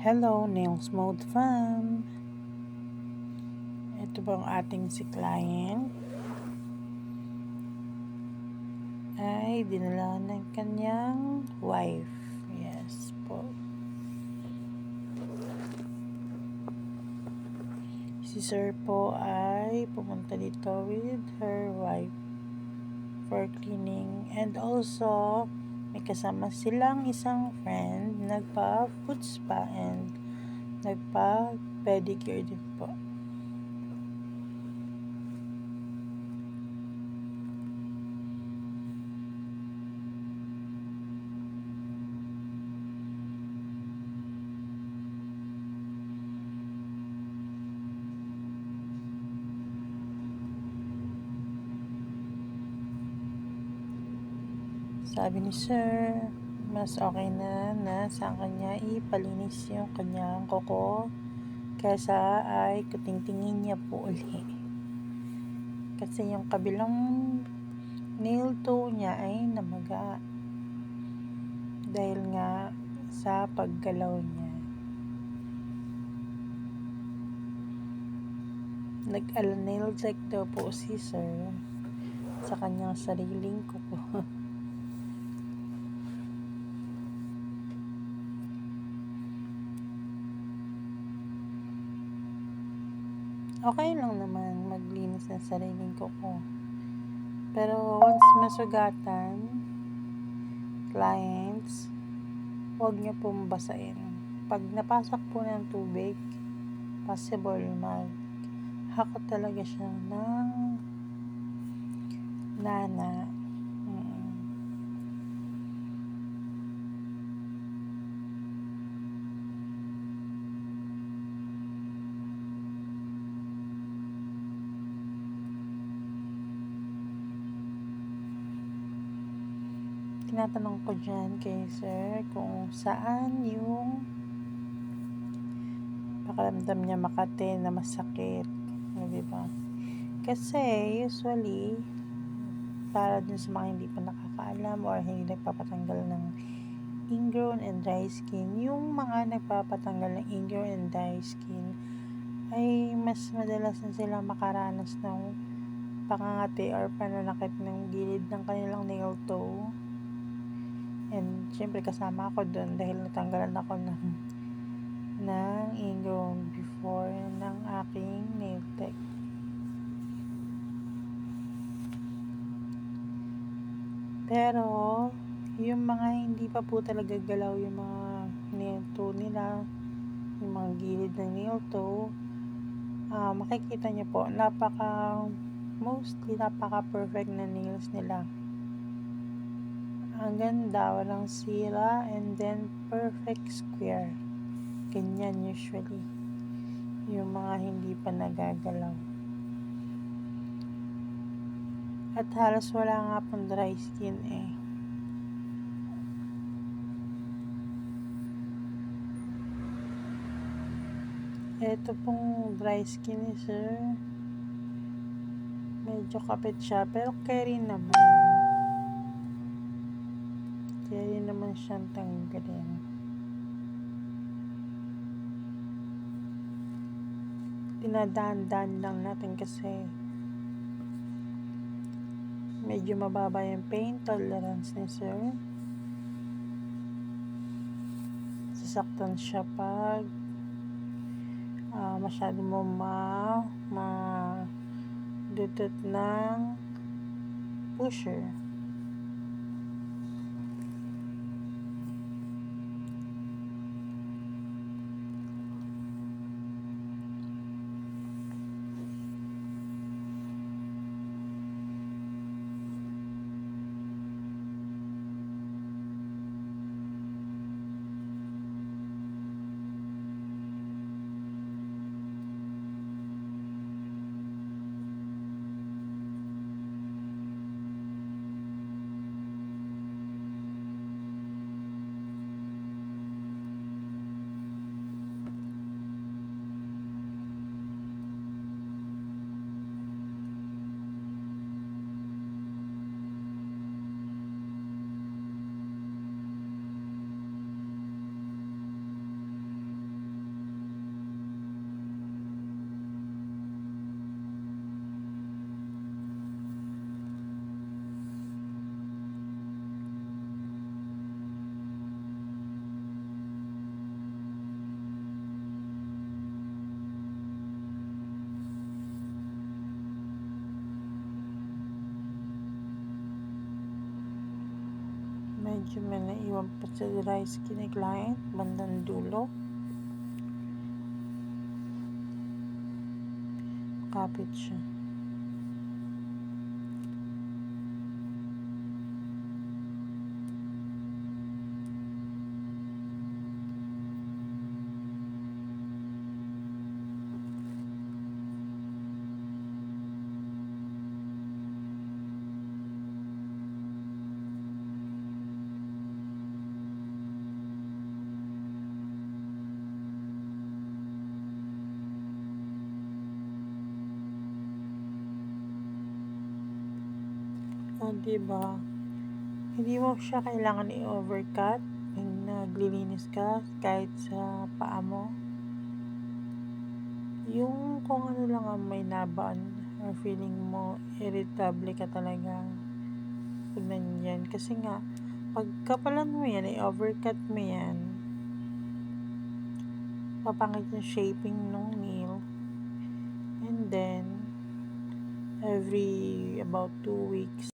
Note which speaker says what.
Speaker 1: Hello, Nails Mode Fam. Ito po ang ating si client ay dinala ng kanyang wife. Yes po. Si sir po ay pumunta dito with her wife for cleaning, and also may kasama silang isang friend, nagpa-foot spa and nagpa-pedicure din po. Sabi ni sir, mas okay na sa kanya ipalinis yung kanyang kuko kaysa ay kutingtingin niya po uli. Kasi yung kabilang nail toe niya ay namaga dahil nga sa paggalaw niya. Nag-nail check daw po si sir sa kanyang sariling kuko. Okay lang naman maglinis ng sariling kuko. Pero once masugatan, clients, huwag niyo pong basain. Pag napasok po ng tubig, possible maghakot talaga siya ng nana. Tinatanong ko dyan kay sir kung saan yung pakiramdam niya Makati na masakit. Diba? Kasi usually, para dun sa mga hindi pa nakakaalam or hindi nagpapatanggal ng ingrown and dry skin, yung mga nagpapatanggal ng ingrown and dry skin ay mas madalas na sila makaranas ng pangangati or pananakit ng gilid ng kanilang nail toe. And syempre kasama ako doon dahil natanggalan ako ng ingrown before ng aking nail tech. Pero yung mga hindi pa po talaga galaw yung mga nail toe nila, yung mga gilid ng nail toe, makikita niyo po mostly napaka perfect na nails nila. Ang ganda, walang sira, and then perfect square. Ganyan usually yung mga hindi pa nagagalaw. At halos wala nga pong dry skin eh. Ito pong dry skin ni sir, medyo kapit siya, pero carry naman siyang tanggalin. Dinadaan-daan lang natin kasi medyo mababa yung pain tolerance ni sir. Sasaktan siya pag masyado mo dutot ng pusher. medyo may naiwan pa sa dry skin ni client, bandang dulo. Kapit siya. O, diba? Hindi mo siya kailangan i-overcut pag naglilinis ka kahit sa paa mo. Yung kung ano lang ang may naban or feeling mo irritable ka talaga pag nandyan. Kasi nga, pag kapalan mo yan, i-overcut mo yan, papangit yung shaping ng nail. And then, every about 2 weeks,